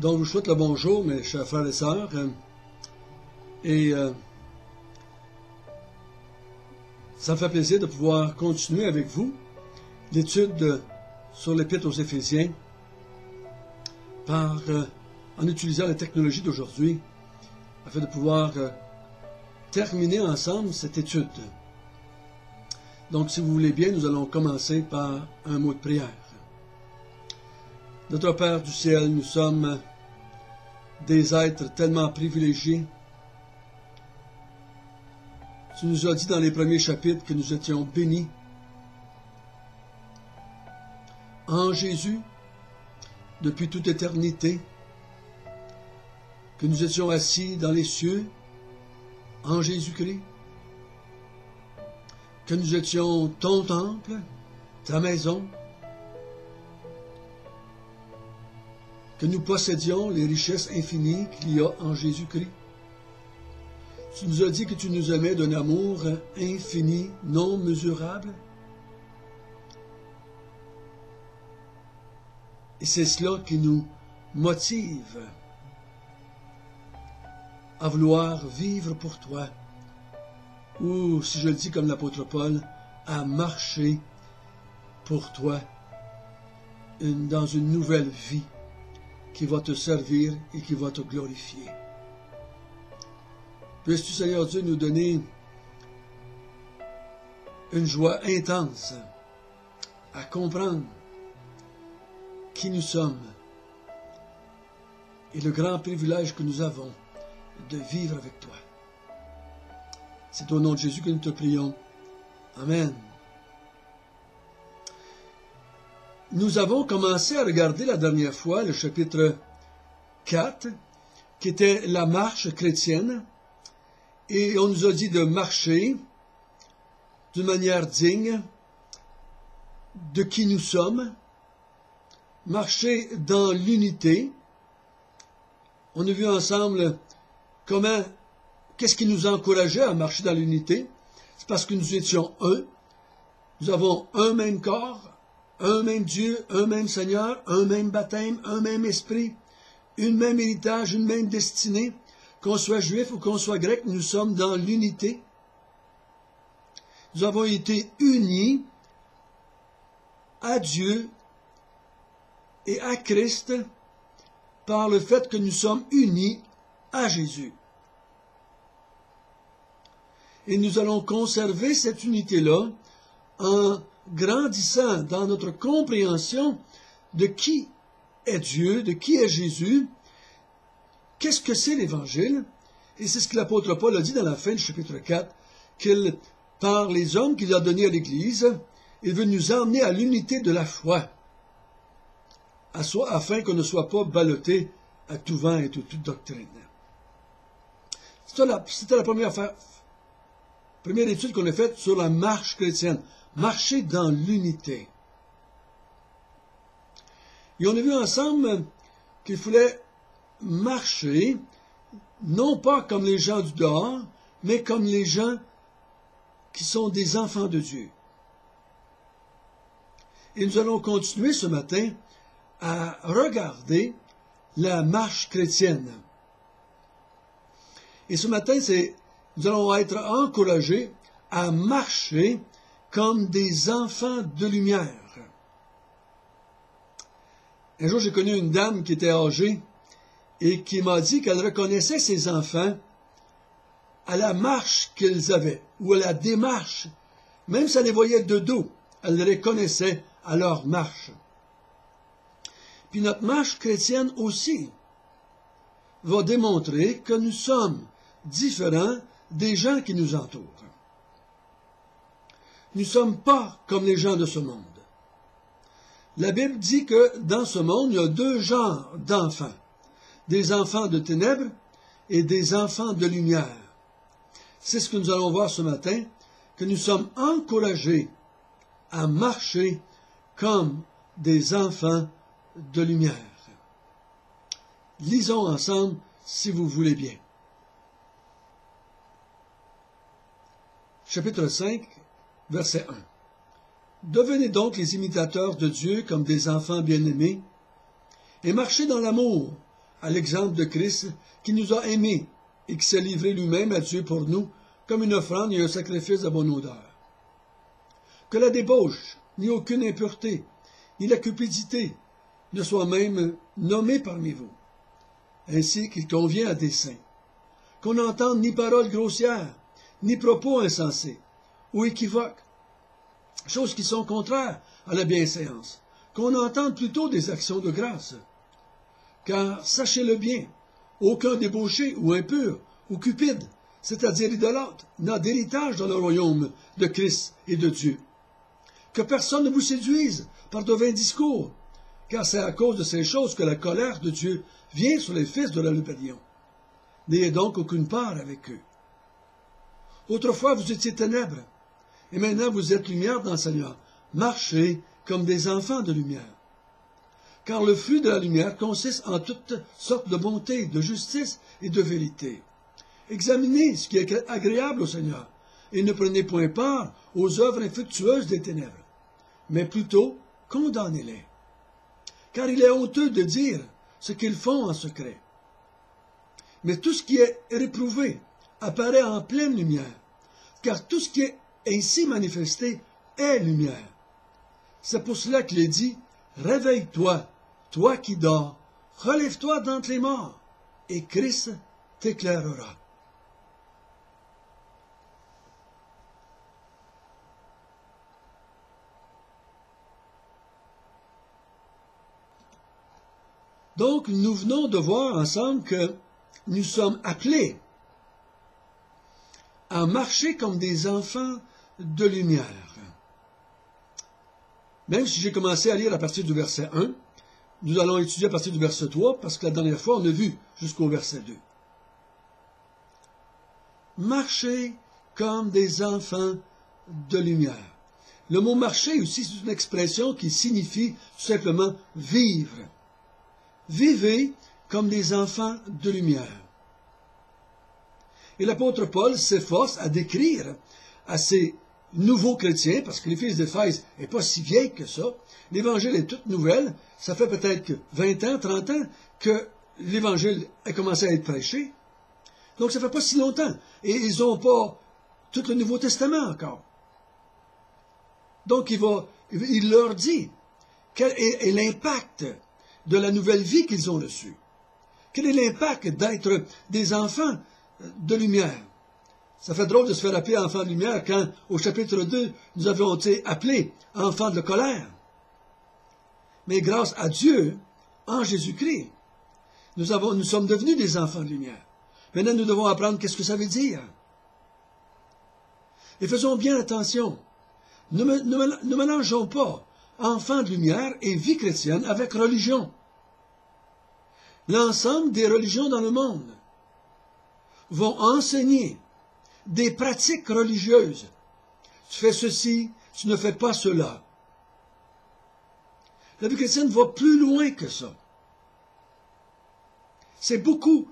Donc, je vous souhaite le bonjour, mes chers frères et sœurs. Ça me fait plaisir de pouvoir continuer avec vous l'étude sur l'Épître aux Éphésiens en utilisant la technologie d'aujourd'hui afin de pouvoir terminer ensemble cette étude. Donc, si vous voulez bien, nous allons commencer par un mot de prière. Notre Père du ciel, nous sommes des êtres tellement privilégiés. Tu nous as dit dans les premiers chapitres que nous étions bénis en Jésus depuis toute éternité, que nous étions assis dans les cieux en Jésus-Christ, que nous étions ton temple, ta maison, que nous possédions les richesses infinies qu'il y a en Jésus-Christ. Tu nous as dit que tu nous aimais d'un amour infini, non mesurable. Et c'est cela qui nous motive à vouloir vivre pour toi, ou, si je le dis comme l'apôtre Paul, à marcher pour toi dans une nouvelle vie qui va te servir et qui va te glorifier. Puisses-tu, Seigneur Dieu, nous donner une joie intense à comprendre qui nous sommes et le grand privilège que nous avons de vivre avec toi. C'est au nom de Jésus que nous te prions. Amen. Nous avons commencé à regarder la dernière fois le chapitre 4, qui était la marche chrétienne, et on nous a dit de marcher d'une manière digne de qui nous sommes, marcher dans l'unité. On a vu ensemble qu'est-ce qui nous encourageait à marcher dans l'unité. C'est parce que nous étions un. Nous avons un même corps, un même Dieu, un même Seigneur, un même baptême, un même esprit, une même héritage, une même destinée. Qu'on soit juif ou qu'on soit grec, nous sommes dans l'unité. Nous avons été unis à Dieu et à Christ par le fait que nous sommes unis à Jésus. Et nous allons conserver cette unité-là en grandissant dans notre compréhension de qui est Dieu, de qui est Jésus, qu'est-ce que c'est l'Évangile, et c'est ce que l'apôtre Paul a dit dans la fin du chapitre 4, qu'il, par les hommes qu'il a donnés à l'Église, il veut nous emmener à l'unité de la foi, afin qu'on ne soit pas ballotté à tout vent et toute doctrine. C'était la première étude qu'on a faite sur la marche chrétienne. Marcher dans l'unité. Et on a vu ensemble qu'il fallait marcher, non pas comme les gens du dehors, mais comme les gens qui sont des enfants de Dieu. Et nous allons continuer ce matin à regarder la marche chrétienne. Et ce matin, nous allons être encouragés à marcher comme des enfants de lumière. Un jour, j'ai connu une dame qui était âgée et qui m'a dit qu'elle reconnaissait ses enfants à la marche qu'ils avaient, ou à la démarche. Même si elle les voyait de dos, elle les reconnaissait à leur marche. Puis notre marche chrétienne aussi va démontrer que nous sommes différents des gens qui nous entourent. Nous ne sommes pas comme les gens de ce monde. La Bible dit que dans ce monde, il y a deux genres d'enfants. Des enfants de ténèbres et des enfants de lumière. C'est ce que nous allons voir ce matin, que nous sommes encouragés à marcher comme des enfants de lumière. Lisons ensemble, si vous voulez bien. Chapitre 5, verset 1. Devenez donc les imitateurs de Dieu comme des enfants bien-aimés, et marchez dans l'amour, à l'exemple de Christ qui nous a aimés et qui s'est livré lui-même à Dieu pour nous comme une offrande et un sacrifice de bonne odeur. Que la débauche, ni aucune impureté, ni la cupidité ne soient même nommées parmi vous, ainsi qu'il convient à des saints. Qu'on n'entende ni paroles grossières, ni propos insensés, ou équivoques, choses qui sont contraires à la bienséance, qu'on entende plutôt des actions de grâce. Car, sachez-le bien, aucun débauché ou impur ou cupide, c'est-à-dire idolâtre, n'a d'héritage dans le royaume de Christ et de Dieu. Que personne ne vous séduise par de vains discours, car c'est à cause de ces choses que la colère de Dieu vient sur les fils de la rébellion. N'ayez donc aucune part avec eux. Autrefois vous étiez ténèbres, et maintenant vous êtes lumière dans le Seigneur. Marchez comme des enfants de lumière. Car le fruit de la lumière consiste en toutes sortes de bonté, de justice et de vérité. Examinez ce qui est agréable au Seigneur, et ne prenez point part aux œuvres infructueuses des ténèbres, mais plutôt condamnez-les. Car il est honteux de dire ce qu'ils font en secret. Mais tout ce qui est réprouvé apparaît en pleine lumière, car tout ce qui est ainsi manifesté est lumière. C'est pour cela qu'il est dit, réveille-toi, toi qui dors, relève-toi d'entre les morts, et Christ t'éclairera. Donc, nous venons de voir ensemble que nous sommes appelés à marcher comme des enfants de lumière. Même si j'ai commencé à lire à partir du verset 1, nous allons étudier à partir du verset 3, parce que la dernière fois, on a vu jusqu'au verset 2. Marcher comme des enfants de lumière. Le mot marcher aussi, c'est une expression qui signifie tout simplement vivre. Vivez comme des enfants de lumière. Et l'apôtre Paul s'efforce à décrire à ces nouveaux chrétiens, parce que l'Église d'Éphèse n'est pas si vieille que ça, l'Évangile est toute nouvelle, ça fait peut-être que 20 ans, 30 ans que l'Évangile a commencé à être prêché. Donc ça ne fait pas si longtemps. Et ils n'ont pas tout le Nouveau Testament encore. Donc il leur dit quel est l'impact de la nouvelle vie qu'ils ont reçue. Quel est l'impact d'être des enfants de lumière? Ça fait drôle de se faire appeler enfants de lumière quand, au chapitre 2, nous avons été appelés enfants de colère. Mais grâce à Dieu, en Jésus-Christ, nous sommes devenus des enfants de lumière. Maintenant, nous devons apprendre qu'est-ce que ça veut dire. Et faisons bien attention. Ne mélangeons pas enfants de lumière et vie chrétienne avec religion. L'ensemble des religions dans le monde vont enseigner des pratiques religieuses. Tu fais ceci, tu ne fais pas cela. La vie chrétienne va plus loin que ça. C'est beaucoup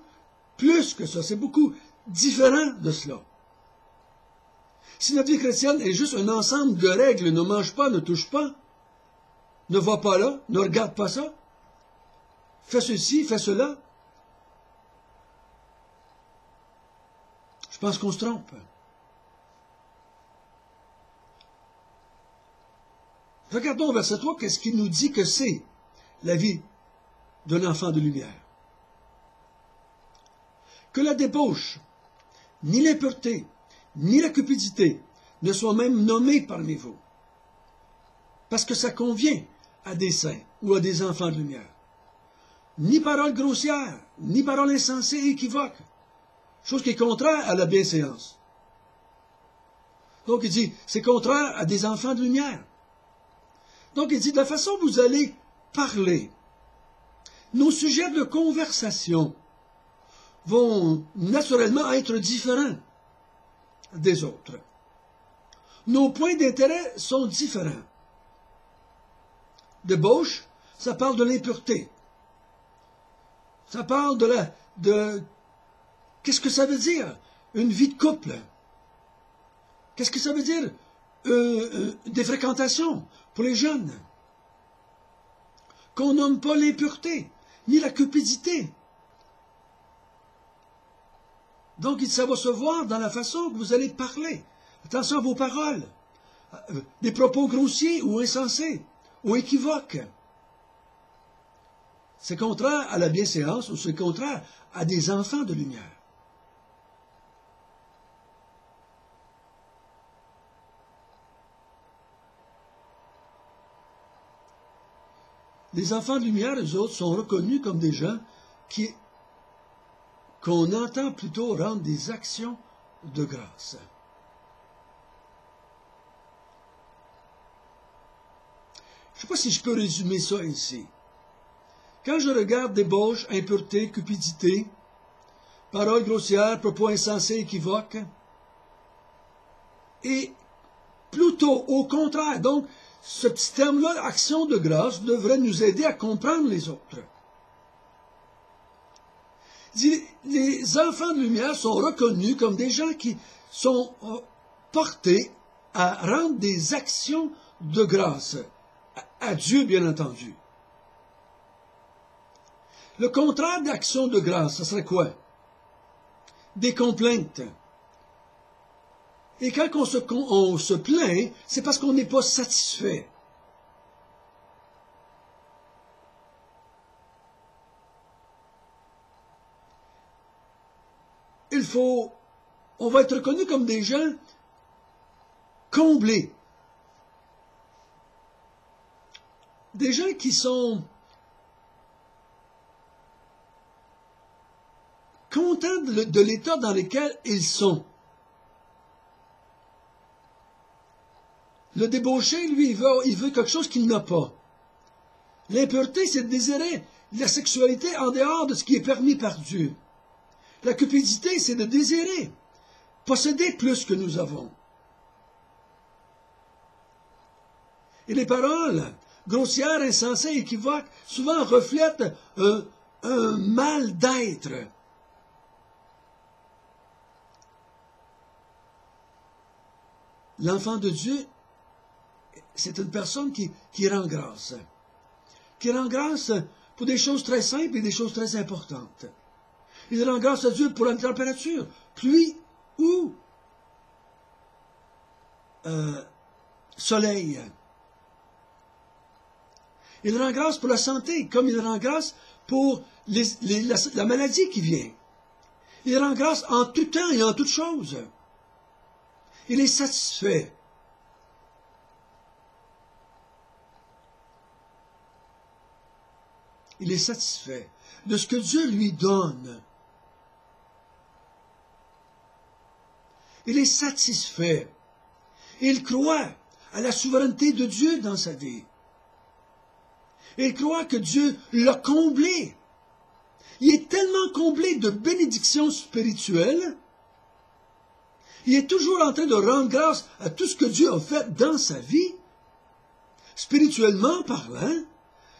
plus que ça, c'est beaucoup différent de cela. Si notre vie chrétienne est juste un ensemble de règles, ne mange pas, ne touche pas, ne va pas là, ne regarde pas ça, fais ceci, fais cela, je pense qu'on se trompe. Regardons au verset 3, qu'est-ce qu'il nous dit que c'est la vie d'un enfant de lumière. Que la débauche, ni l'impureté, ni la cupidité ne soient même nommées parmi vous, parce que ça convient à des saints ou à des enfants de lumière. Ni paroles grossières, ni paroles insensées et équivoques, chose qui est contraire à la bienséance. Donc il dit, c'est contraire à des enfants de lumière. Donc il dit, de la façon dont vous allez parler, nos sujets de conversation vont naturellement être différents des autres. Nos points d'intérêt sont différents. Débauche, ça parle de l'impureté. Ça parle de qu'est-ce que ça veut dire? Une vie de couple. Qu'est-ce que ça veut dire? Des fréquentations pour les jeunes. Qu'on nomme pas l'impureté, ni la cupidité. Donc, ça va se voir dans la façon que vous allez parler. Attention à vos paroles. Des propos grossiers ou insensés, ou équivoques. C'est contraire à la bienséance ou c'est contraire à des enfants de lumière. Les enfants de lumière, eux autres, sont reconnus comme des gens qu'on entend plutôt rendre des actions de grâce. Je ne sais pas si je peux résumer ça ici. Quand je regarde débauche, impureté, cupidité, paroles grossières, propos insensés, équivoques, et plutôt au contraire, donc, ce petit terme-là, action de grâce, devrait nous aider à comprendre les autres. Les enfants de lumière sont reconnus comme des gens qui sont portés à rendre des actions de grâce, à Dieu bien entendu. Le contraire d'action de grâce, ce serait quoi? Des complaintes. Et quand on se plaint, c'est parce qu'on n'est pas satisfait. On va être reconnu comme des gens comblés. Des gens qui sont contents de l'état dans lequel ils sont. Le débauché, lui, il veut quelque chose qu'il n'a pas. L'impureté, c'est de désirer la sexualité en dehors de ce qui est permis par Dieu. La cupidité, c'est de désirer posséder plus que nous avons. Et les paroles grossières, insensées, équivoques, souvent reflètent un mal d'être. L'enfant de Dieu, c'est une personne qui rend grâce. Qui rend grâce pour des choses très simples et des choses très importantes. Il rend grâce à Dieu pour la température, pluie ou soleil. Il rend grâce pour la santé, comme il rend grâce pour la maladie qui vient. Il rend grâce en tout temps et en toutes choses. Il est satisfait. Il est satisfait de ce que Dieu lui donne. Il est satisfait. Il croit à la souveraineté de Dieu dans sa vie. Il croit que Dieu l'a comblé. Il est tellement comblé de bénédictions spirituelles. Il est toujours en train de rendre grâce à tout ce que Dieu a fait dans sa vie, spirituellement parlant,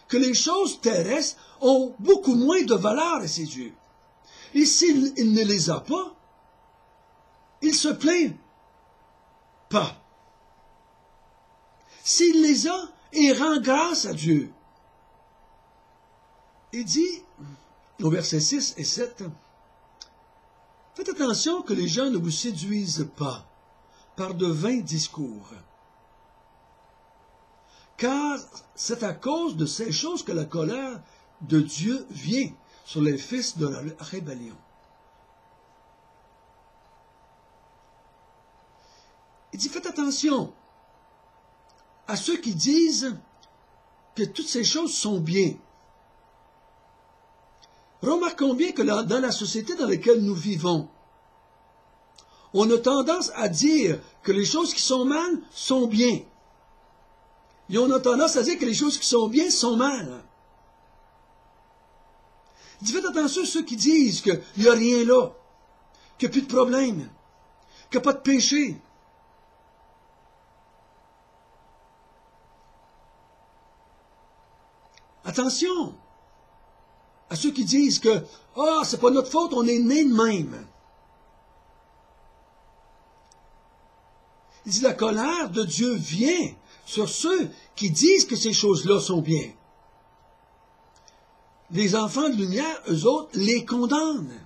que les choses terrestres ont beaucoup moins de valeur à ses yeux. Et s'il ne les a pas, il se plaint pas. S'il les a, il rend grâce à Dieu. Il dit, au verset 6 et 7, « Faites attention que les gens ne vous séduisent pas par de vains discours, car c'est à cause de ces choses que la colère de Dieu vient sur les fils de la rébellion. » Il dit, faites attention à ceux qui disent que toutes ces choses sont bien. Remarquons bien que dans la société dans laquelle nous vivons, on a tendance à dire que les choses qui sont mal sont bien. Et on a tendance à dire que les choses qui sont bien sont mal. Il dit, faites attention à ceux qui disent qu'il n'y a rien là, qu'il n'y a plus de problème, qu'il n'y a pas de péché. Attention à ceux qui disent que « Ah, c'est pas notre faute, on est né de même. » Il dit « La colère de Dieu vient sur ceux qui disent que ces choses-là sont bien. » Les enfants de lumière, eux autres, les condamnent.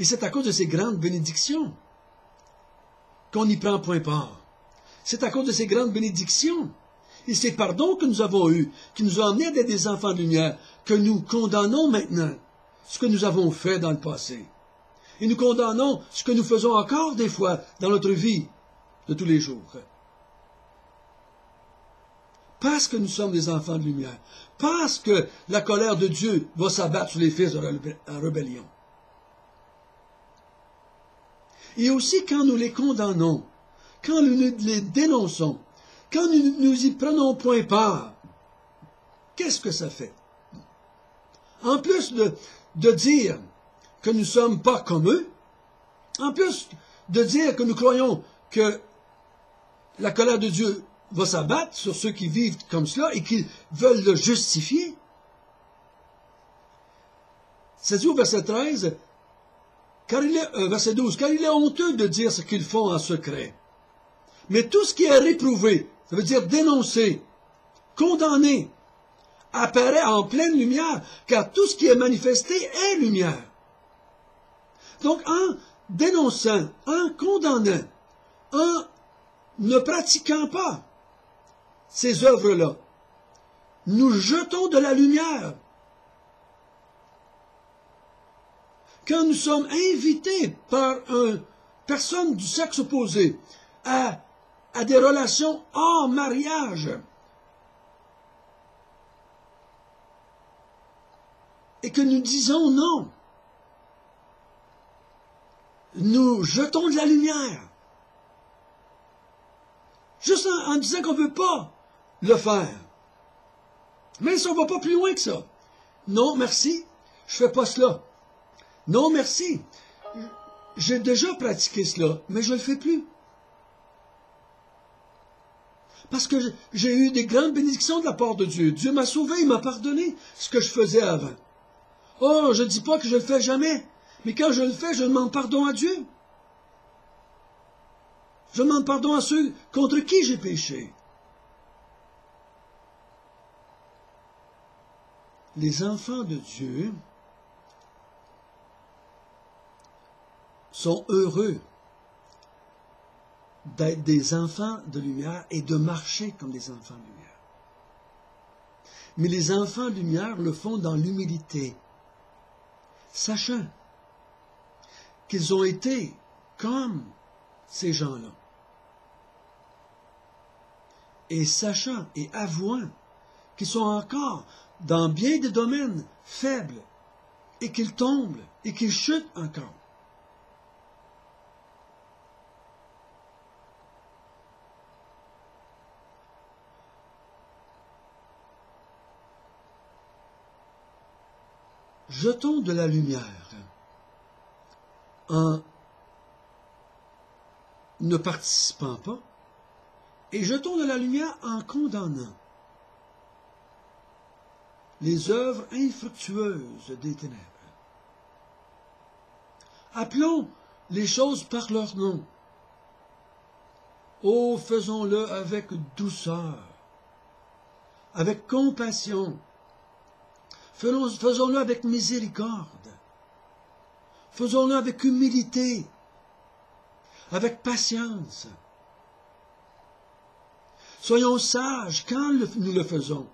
Et c'est à cause de ces grandes bénédictions qu'on n'y prend point part. C'est à cause de ces grandes bénédictions et ces pardons que nous avons eus, qui nous ont amenés à être des enfants de lumière, que nous condamnons maintenant ce que nous avons fait dans le passé. Et nous condamnons ce que nous faisons encore des fois dans notre vie de tous les jours. Parce que nous sommes des enfants de lumière. Parce que la colère de Dieu va s'abattre sur les fils de la rébellion. Et aussi quand nous les condamnons, quand nous les dénonçons, quand nous y prenons point part, qu'est-ce que ça fait? En plus de dire que nous ne sommes pas comme eux, en plus de dire que nous croyons que la colère de Dieu va s'abattre sur ceux qui vivent comme cela et qui veulent le justifier, c'est dit au verset 13, verset 12, car il est honteux de dire ce qu'ils font en secret. Mais tout ce qui est réprouvé, ça veut dire dénoncé, condamné, apparaît en pleine lumière, car tout ce qui est manifesté est lumière. Donc, en dénonçant, en condamnant, en ne pratiquant pas ces œuvres-là, nous jetons de la lumière. Quand nous sommes invités par une personne du sexe opposé à des relations hors mariage, et que nous disons non, nous jetons de la lumière. Juste en disant qu'on ne veut pas le faire. Mais ça ne va pas plus loin que ça. Non, merci, je ne fais pas cela. Non, merci, j'ai déjà pratiqué cela, mais je ne le fais plus. Parce que j'ai eu des grandes bénédictions de la part de Dieu. Dieu m'a sauvé, il m'a pardonné ce que je faisais avant. Oh, je ne dis pas que je ne le fais jamais, mais quand je le fais, je demande pardon à Dieu. Je demande pardon à ceux contre qui j'ai péché. Les enfants de Dieu sont heureux d'être des enfants de lumière et de marcher comme des enfants de lumière. Mais les enfants de lumière le font dans l'humilité, sachant qu'ils ont été comme ces gens-là. Et sachant et avouant qu'ils sont encore dans bien des domaines faibles et qu'ils tombent et qu'ils chutent encore. Jetons de la lumière en ne participant pas et jetons de la lumière en condamnant les œuvres infructueuses des ténèbres. Appelons les choses par leur nom. Oh, faisons-le avec douceur, avec compassion. Faisons-le avec miséricorde. Faisons-le avec humilité, avec patience. Soyons sages quand nous le faisons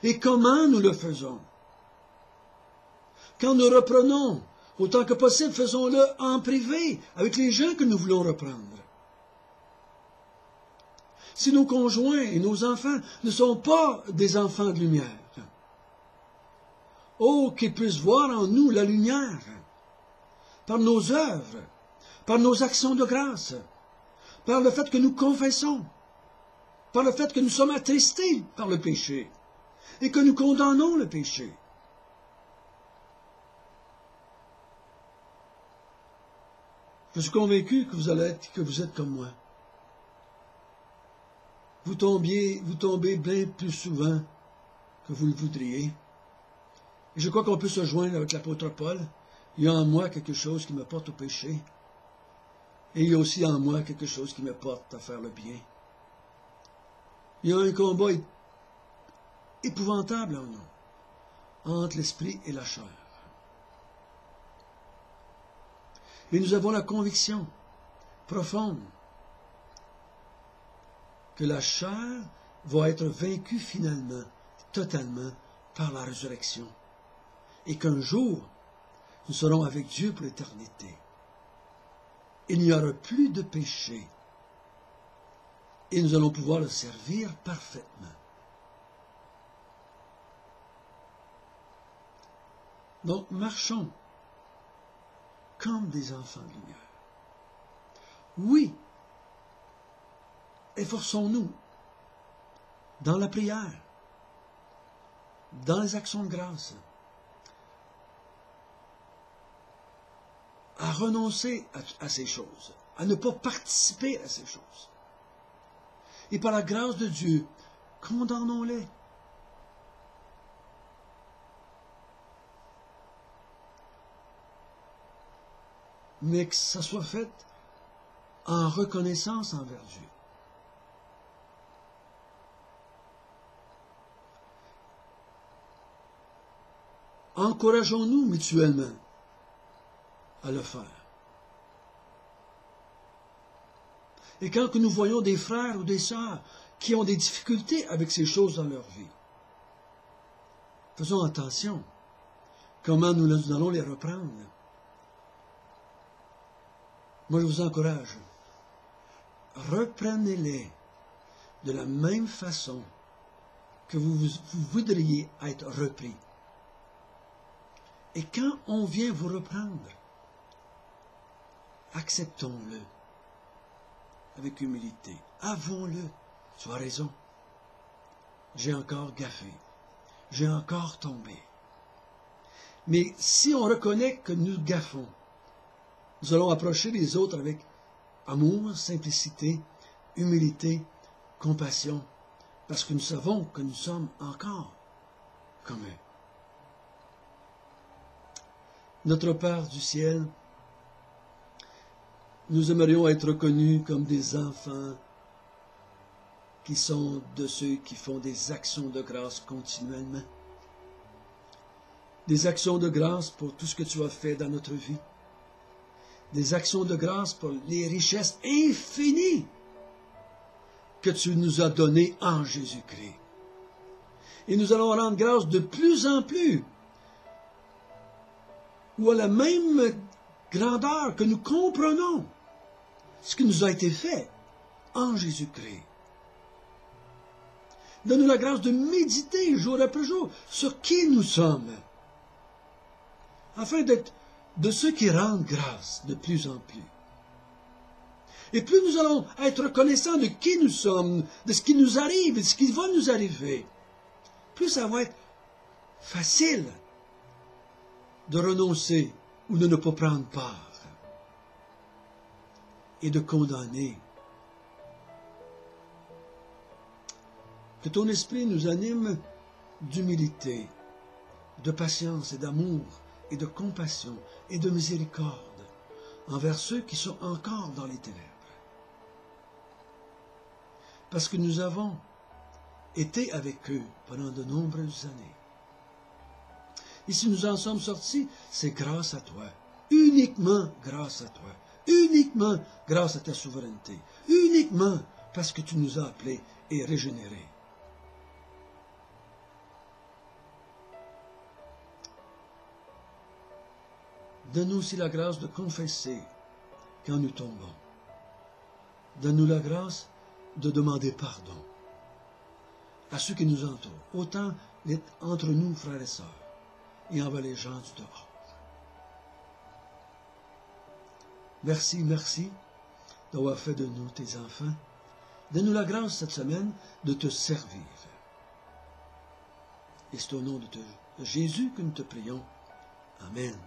et comment nous le faisons. Quand nous reprenons, autant que possible, faisons-le en privé avec les gens que nous voulons reprendre. Si nos conjoints et nos enfants ne sont pas des enfants de lumière, oh, qu'ils puissent voir en nous la lumière, par nos œuvres, par nos actions de grâce, par le fait que nous confessons, par le fait que nous sommes attristés par le péché et que nous condamnons le péché. Je suis convaincu que vous êtes comme moi. Vous tombez bien plus souvent que vous le voudriez. Et je crois qu'on peut se joindre avec l'apôtre Paul. Il y a en moi quelque chose qui me porte au péché. Et il y a aussi en moi quelque chose qui me porte à faire le bien. Il y a un combat épouvantable en nous, entre l'esprit et la chair. Et nous avons la conviction profonde que la chair va être vaincue finalement, totalement, par la résurrection. Et qu'un jour, nous serons avec Dieu pour l'éternité. Il n'y aura plus de péché. Et nous allons pouvoir le servir parfaitement. Donc, marchons comme des enfants de lumière. Oui, efforçons-nous dans la prière, dans les actions de grâce, à renoncer à ces choses, à ne pas participer à ces choses. Et par la grâce de Dieu, condamnons-les. Mais que ça soit fait en reconnaissance envers Dieu. Encourageons-nous mutuellement à le faire. Et quand nous voyons des frères ou des sœurs qui ont des difficultés avec ces choses dans leur vie, faisons attention comment nous allons les reprendre. Moi, je vous encourage, reprenez-les de la même façon que vous voudriez être repris. Et quand on vient vous reprendre, acceptons-le avec humilité. Avouons-le. Tu as raison. J'ai encore gaffé. J'ai encore tombé. Mais si on reconnaît que nous gaffons, nous allons approcher les autres avec amour, simplicité, humilité, compassion, parce que nous savons que nous sommes encore comme eux. Notre Père du ciel, nous aimerions être reconnus comme des enfants qui sont de ceux qui font des actions de grâce continuellement. Des actions de grâce pour tout ce que tu as fait dans notre vie. Des actions de grâce pour les richesses infinies que tu nous as données en Jésus-Christ. Et nous allons rendre grâce de plus en plus, ou à la même grandeur que nous comprenons ce qui nous a été fait en Jésus-Christ. Donne-nous la grâce de méditer jour après jour sur qui nous sommes, afin d'être de ceux qui rendent grâce de plus en plus. Et plus nous allons être reconnaissants de qui nous sommes, de ce qui nous arrive et de ce qui va nous arriver, plus ça va être facile de renoncer ou de ne pas prendre part et de condamner. Que ton esprit nous anime d'humilité, de patience et d'amour et de compassion et de miséricorde envers ceux qui sont encore dans les ténèbres. Parce que nous avons été avec eux pendant de nombreuses années. Et si nous en sommes sortis, c'est grâce à toi, uniquement grâce à toi, uniquement grâce à ta souveraineté, uniquement parce que tu nous as appelés et régénérés. Donne-nous aussi la grâce de confesser quand nous tombons. Donne-nous la grâce de demander pardon à ceux qui nous entourent, autant entre nous, frères et sœurs, et envers les gens du dehors. Merci, merci d'avoir fait de nous tes enfants. Donne-nous la grâce cette semaine de te servir. Et c'est au nom de Jésus que nous te prions. Amen.